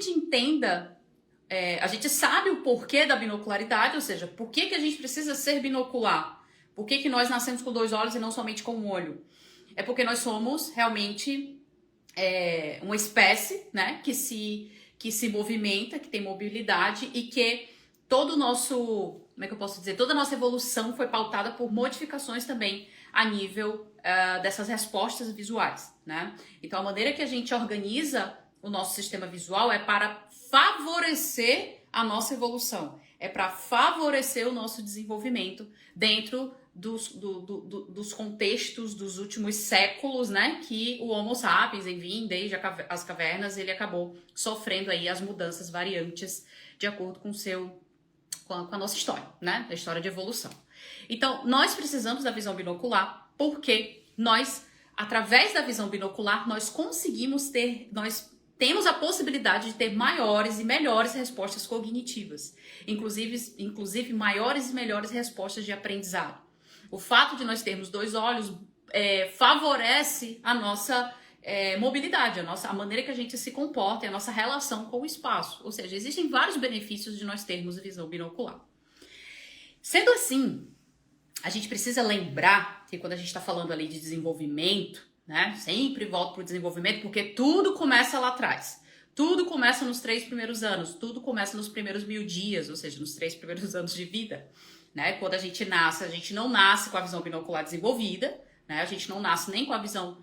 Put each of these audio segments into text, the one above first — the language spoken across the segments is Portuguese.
gente entenda, a gente sabe o porquê da binocularidade, ou seja, por que a gente precisa ser binocular? Por que nós nascemos com 2 olhos e não somente com um olho? É porque nós somos realmente uma espécie, né, que se movimenta, que tem mobilidade e que todo o nosso, como é que eu posso dizer, toda a nossa evolução foi pautada por modificações também a nível dessas respostas visuais, né? Então a maneira que a gente organiza o nosso sistema visual é para favorecer a nossa evolução, é para favorecer o nosso desenvolvimento dentro dos contextos dos últimos séculos, né, que o Homo sapiens, enfim, desde as cavernas, ele acabou sofrendo aí as mudanças variantes de acordo com a nossa história, né, da história de evolução. Então, nós precisamos da visão binocular porque nós, através da visão binocular, nós temos a possibilidade de ter maiores e melhores respostas cognitivas, inclusive maiores e melhores respostas de aprendizado. O fato de nós termos 2 olhos favorece a nossa mobilidade, a maneira que a gente se comporta e a nossa relação com o espaço. Ou seja, existem vários benefícios de nós termos visão binocular. Sendo assim, a gente precisa lembrar que quando a gente está falando ali de desenvolvimento, né, sempre volto para o desenvolvimento, porque tudo começa lá atrás. Tudo começa nos 3 primeiros anos, tudo começa nos primeiros 1000 dias, ou seja, nos 3 primeiros anos de vida. Né? Quando a gente não nasce com a visão binocular desenvolvida, né? A gente não nasce nem com a visão,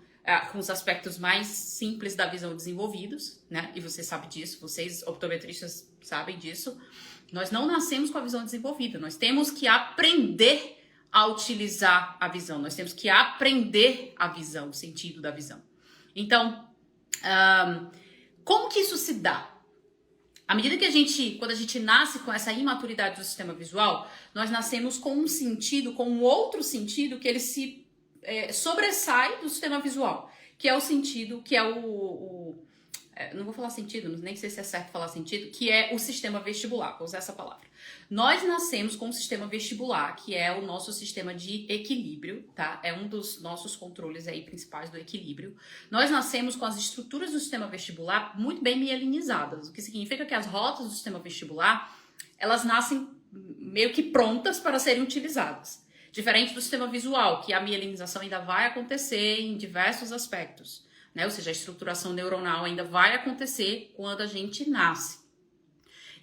com os aspectos mais simples da visão desenvolvidos, né? E você sabe disso, vocês optometristas sabem disso. Nós não nascemos com a visão desenvolvida, nós temos que aprender a utilizar a visão, nós temos que aprender a visão, o sentido da visão. Então, como que isso se dá? À medida que quando a gente nasce com essa imaturidade do sistema visual, nós nascemos com um sentido, com um outro sentido que ele se sobressai do sistema visual, que é o sentido, que é não vou falar sentido, nem sei se é certo falar sentido, que é o sistema vestibular, vou usar essa palavra. Nós nascemos com o sistema vestibular, que é o nosso sistema de equilíbrio, tá? É um dos nossos controles aí principais do equilíbrio. Nós nascemos com as estruturas do sistema vestibular muito bem mielinizadas, o que significa que as rotas do sistema vestibular, elas nascem meio que prontas para serem utilizadas. Diferente do sistema visual, que a mielinização ainda vai acontecer em diversos aspectos, né? Ou seja, a estruturação neuronal ainda vai acontecer quando a gente nasce.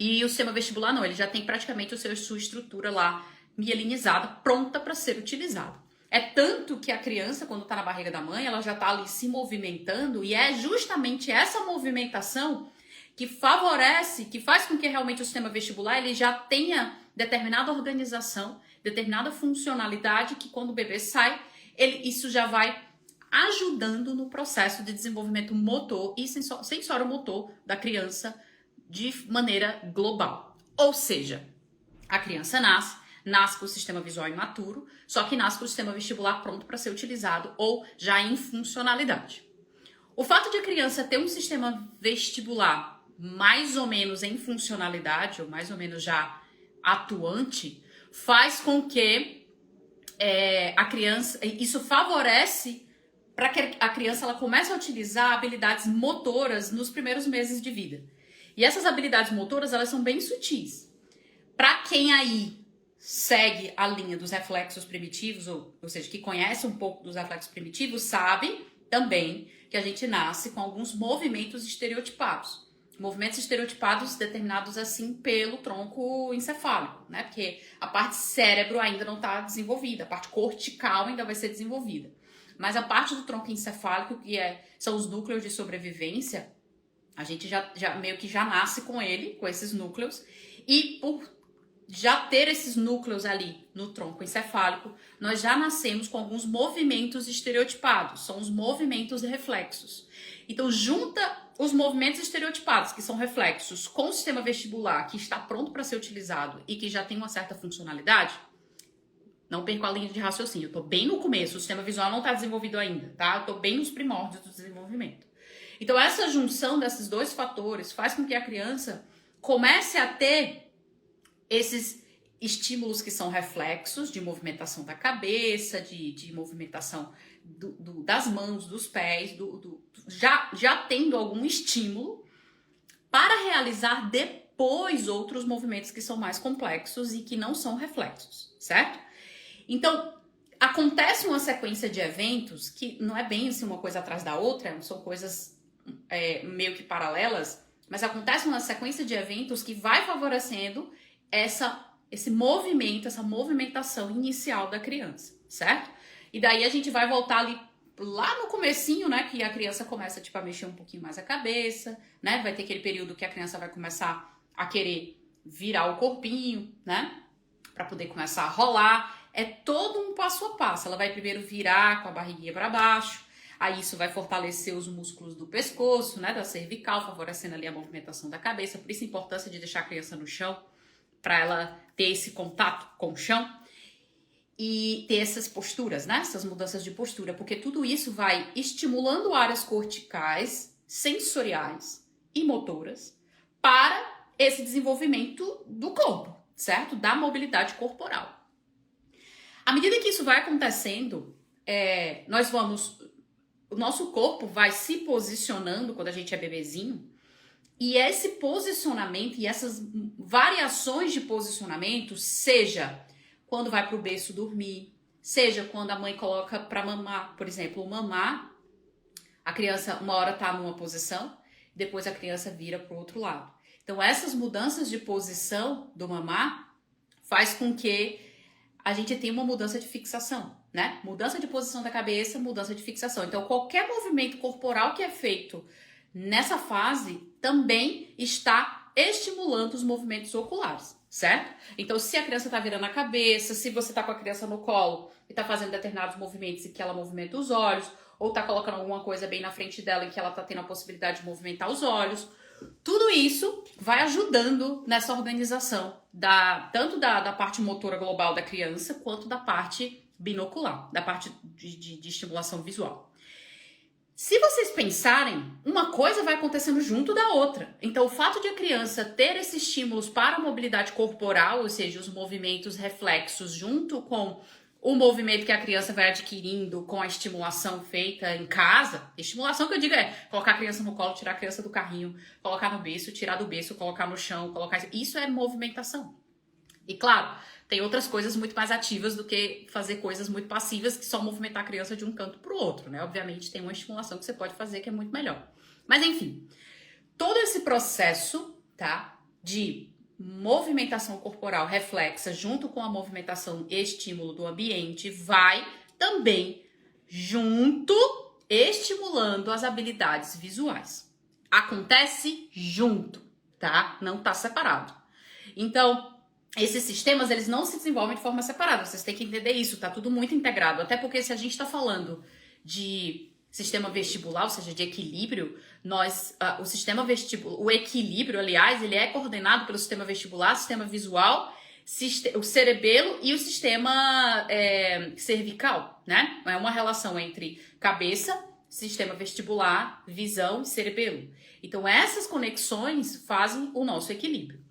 E o sistema vestibular não, ele já tem praticamente sua estrutura lá mielinizada, pronta para ser utilizada. É tanto que a criança, quando está na barriga da mãe, ela já está ali se movimentando e é justamente essa movimentação que favorece, que faz com que realmente o sistema vestibular ele já tenha determinada organização, determinada funcionalidade que quando o bebê sai, isso já vai ajudando no processo de desenvolvimento motor e sensório-motor da criança de maneira global. Ou seja, a criança nasce com o sistema visual imaturo, só que nasce com o sistema vestibular pronto para ser utilizado ou já em funcionalidade. O fato de a criança ter um sistema vestibular mais ou menos em funcionalidade, ou mais ou menos já atuante, faz com que a criança, isso favorece para que a criança ela comece a utilizar habilidades motoras nos primeiros meses de vida. E essas habilidades motoras, elas são bem sutis. Para quem aí segue a linha dos reflexos primitivos, ou seja, que conhece um pouco dos reflexos primitivos, sabe também que a gente nasce com alguns movimentos estereotipados. Movimentos estereotipados determinados assim pelo tronco encefálico, né? Porque a parte cérebro ainda não está desenvolvida, a parte cortical ainda vai ser desenvolvida. Mas a parte do tronco encefálico, que são os núcleos de sobrevivência, a gente já meio que já nasce com ele, com esses núcleos, e por já ter esses núcleos ali no tronco encefálico, nós já nascemos com alguns movimentos estereotipados, são os movimentos reflexos. Então, junta os movimentos estereotipados, que são reflexos, com o sistema vestibular, que está pronto para ser utilizado e que já tem uma certa funcionalidade, não perco a linha de raciocínio, eu estou bem no começo, o sistema visual não está desenvolvido ainda, tá? Eu estou bem nos primórdios do desenvolvimento. Então, essa junção desses dois fatores faz com que a criança comece a ter esses estímulos que são reflexos de movimentação da cabeça, de movimentação das mãos, dos pés, já tendo algum estímulo para realizar depois outros movimentos que são mais complexos e que não são reflexos, certo? Então, acontece uma sequência de eventos que não é bem assim uma coisa atrás da outra, são coisas meio que paralelas, mas acontece uma sequência de eventos que vai favorecendo esse movimento, essa movimentação inicial da criança, certo? E daí a gente vai voltar ali lá no comecinho, né, que a criança começa tipo a mexer um pouquinho mais a cabeça, né? Vai ter aquele período que a criança vai começar a querer virar o corpinho, né? Para poder começar a rolar. É todo um passo a passo. Ela vai primeiro virar com a barriguinha para baixo. Aí isso vai fortalecer os músculos do pescoço, né, da cervical, favorecendo ali a movimentação da cabeça. Por isso a importância de deixar a criança no chão, para ela ter esse contato com o chão e ter essas posturas, né, essas mudanças de postura, porque tudo isso vai estimulando áreas corticais, sensoriais e motoras para esse desenvolvimento do corpo, certo? Da mobilidade corporal. À medida que isso vai acontecendo, o nosso corpo vai se posicionando quando a gente é bebezinho, e esse posicionamento e essas variações de posicionamento, seja quando vai para o berço dormir, seja quando a mãe coloca para mamar, por exemplo, o mamar, a criança uma hora está numa posição, depois a criança vira para o outro lado. Então essas mudanças de posição do mamar faz com que a gente tenha uma mudança de fixação, né? Mudança de posição da cabeça, mudança de fixação. Então qualquer movimento corporal que é feito nessa fase também está estimulando os movimentos oculares, certo? Então, se a criança está virando a cabeça, se você está com a criança no colo e está fazendo determinados movimentos em que ela movimenta os olhos, ou está colocando alguma coisa bem na frente dela em que ela está tendo a possibilidade de movimentar os olhos, tudo isso vai ajudando nessa organização, tanto da parte motora global da criança, quanto da parte binocular, da parte de estimulação visual. Se vocês pensarem, uma coisa vai acontecendo junto da outra. Então, o fato de a criança ter esses estímulos para a mobilidade corporal, ou seja, os movimentos reflexos, junto com o movimento que a criança vai adquirindo com a estimulação feita em casa, estimulação que eu digo é colocar a criança no colo, tirar a criança do carrinho, colocar no berço, tirar do berço, colocar no chão, isso é movimentação. E claro, tem outras coisas muito mais ativas do que fazer coisas muito passivas, que só movimentar a criança de um canto para o outro, né? Obviamente tem uma estimulação que você pode fazer que é muito melhor. Mas enfim, todo esse processo, tá, de movimentação corporal reflexa junto com a movimentação e estímulo do ambiente vai também junto estimulando as habilidades visuais. Acontece junto, tá? Não tá separado. Então, esses sistemas, eles não se desenvolvem de forma separada. Vocês têm que entender isso, tá tudo muito integrado. Até porque se a gente está falando de sistema vestibular, ou seja, de equilíbrio, o sistema vestibular, o equilíbrio, aliás, ele é coordenado pelo sistema vestibular, sistema visual, o cerebelo e o sistema cervical, né? É uma relação entre cabeça, sistema vestibular, visão e cerebelo. Então, essas conexões fazem o nosso equilíbrio.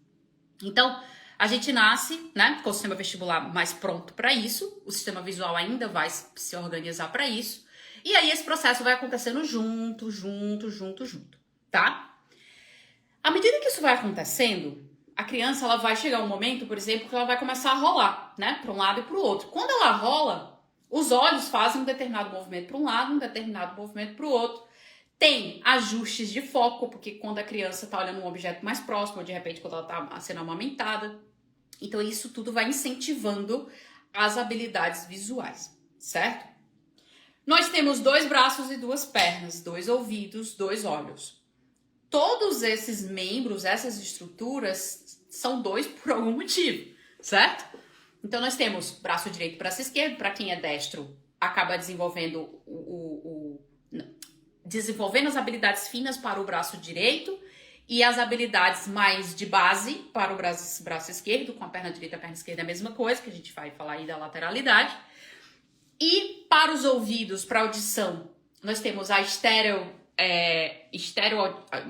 Então, a gente nasce, né, com o sistema vestibular mais pronto para isso, o sistema visual ainda vai se organizar para isso, e aí esse processo vai acontecendo junto, tá? À medida que isso vai acontecendo, a criança ela vai chegar um momento, por exemplo, que ela vai começar a rolar, né, para um lado e para o outro. Quando ela rola, os olhos fazem um determinado movimento para um lado, um determinado movimento para o outro. Tem ajustes de foco, porque quando a criança está olhando um objeto mais próximo, ou de repente quando ela está sendo amamentada. Então isso tudo vai incentivando as habilidades visuais, certo? Nós temos 2 braços e 2 pernas, 2 ouvidos, 2 olhos. Todos esses membros, essas estruturas, são 2 por algum motivo, certo? Então nós temos braço direito e braço esquerdo. Para quem é destro, acaba desenvolvendo desenvolvendo as habilidades finas para o braço direito e as habilidades mais de base para o braço esquerdo. Com a perna direita e a perna esquerda é a mesma coisa, que a gente vai falar aí da lateralidade. E para os ouvidos, para audição, nós temos a não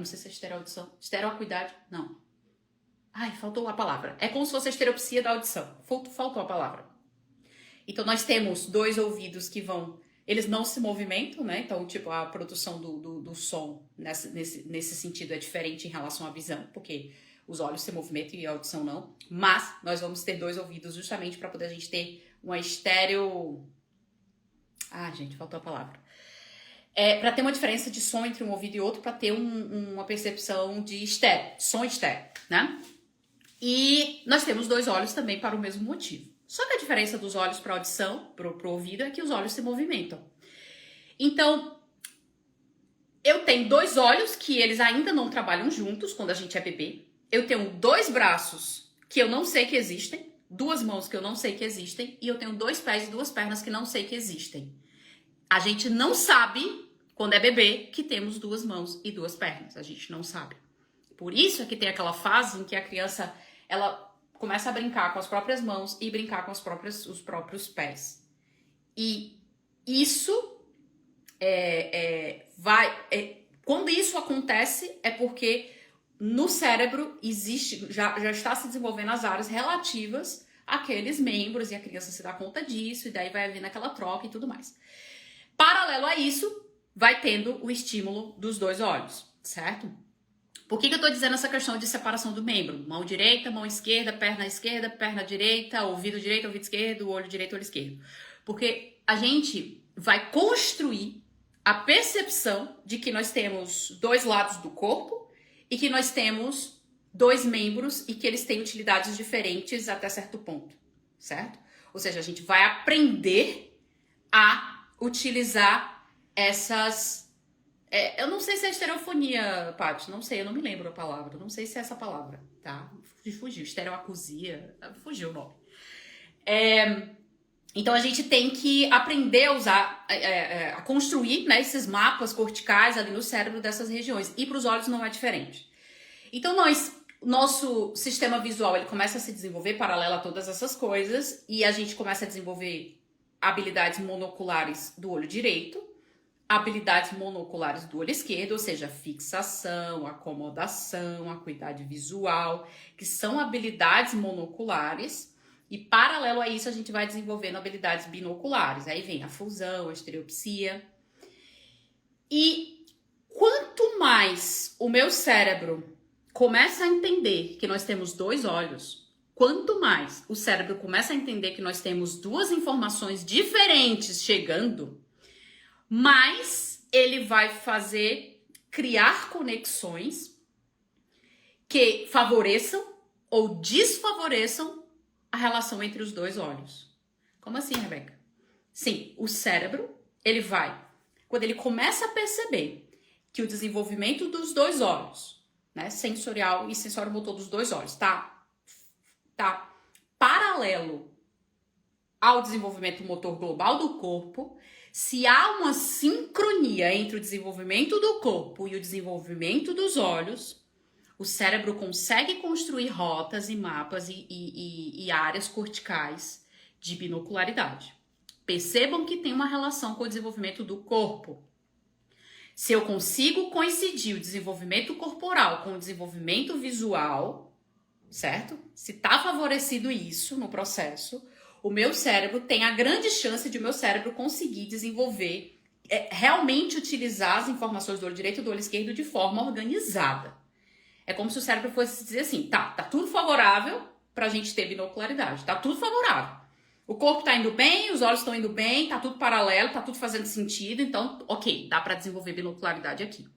sei se é estereoaudição, estereoacuidade, não. Ai, faltou a palavra. É como se fosse a estereopsia da audição, faltou a palavra. Então nós temos 2 ouvidos que vão eles não se movimentam, né? Então, tipo, a produção do som nesse sentido é diferente em relação à visão, porque os olhos se movimentam e a audição não. Mas nós vamos ter dois ouvidos justamente para poder a gente ter uma estéreo... Ah, gente, faltou a palavra. Para ter uma diferença de som entre um ouvido e outro, para ter uma percepção de estéreo, som estéreo, né? E nós temos dois olhos também para o mesmo motivo. Só que a diferença dos olhos para a audição, para o ouvido, é que os olhos se movimentam. Então, eu tenho dois olhos que eles ainda não trabalham juntos quando a gente é bebê. Eu tenho dois braços que eu não sei que existem, duas mãos que eu não sei que existem, e eu tenho dois pés e duas pernas que não sei que existem. A gente não sabe, quando é bebê, que temos duas mãos e duas pernas. A gente não sabe. Por isso é que tem aquela fase em que a criança, ela começa a brincar com as próprias mãos e brincar com os próprios pés. E isso quando isso acontece é porque no cérebro já está se desenvolvendo as áreas relativas àqueles membros e a criança se dá conta disso e daí vai havendo aquela troca e tudo mais. Paralelo a isso, vai tendo o estímulo dos dois olhos, certo? Por que eu tô dizendo essa questão de separação do membro? Mão direita, mão esquerda, perna direita, ouvido direito, ouvido esquerdo, olho direito, olho esquerdo. Porque a gente vai construir a percepção de que nós temos dois lados do corpo e que nós temos dois membros e que eles têm utilidades diferentes até certo ponto, certo? Ou seja, a gente vai aprender a utilizar essas... eu não sei se é estereofonia, Paty, não sei, eu não me lembro a palavra, não sei se é essa palavra, tá? Fugiu, estereoacusia, fugiu o nome. Então a gente tem que aprender a usar, a construir, né, esses mapas corticais ali no cérebro dessas regiões. E para os olhos não é diferente. Então nosso sistema visual ele começa a se desenvolver paralelo a todas essas coisas e a gente começa a desenvolver habilidades monoculares do olho direito, habilidades monoculares do olho esquerdo, ou seja, fixação, acomodação, acuidade visual, que são habilidades monoculares, e paralelo a isso a gente vai desenvolvendo habilidades binoculares. Aí vem a fusão, a estereopsia. E quanto mais o meu cérebro começa a entender que nós temos dois olhos, quanto mais o cérebro começa a entender que nós temos duas informações diferentes chegando, mais ele vai criar conexões que favoreçam ou desfavoreçam a relação entre os dois olhos. Como assim, Rebeca? Sim, o cérebro, quando ele começa a perceber que o desenvolvimento dos dois olhos, né, sensorial e sensório-motor dos dois olhos, tá paralelo ao desenvolvimento motor global do corpo, se há uma sincronia entre o desenvolvimento do corpo e o desenvolvimento dos olhos, o cérebro consegue construir rotas e mapas e áreas corticais de binocularidade. Percebam que tem uma relação com o desenvolvimento do corpo. Se eu consigo coincidir o desenvolvimento corporal com o desenvolvimento visual, certo? Se está favorecido isso no processo, o meu cérebro tem a grande chance de o meu cérebro conseguir desenvolver, realmente utilizar as informações do olho direito e do olho esquerdo de forma organizada. É como se o cérebro fosse dizer assim, tá tudo favorável pra gente ter binocularidade, tá tudo favorável. O corpo tá indo bem, os olhos estão indo bem, tá tudo paralelo, tá tudo fazendo sentido, então, ok, dá pra desenvolver binocularidade aqui.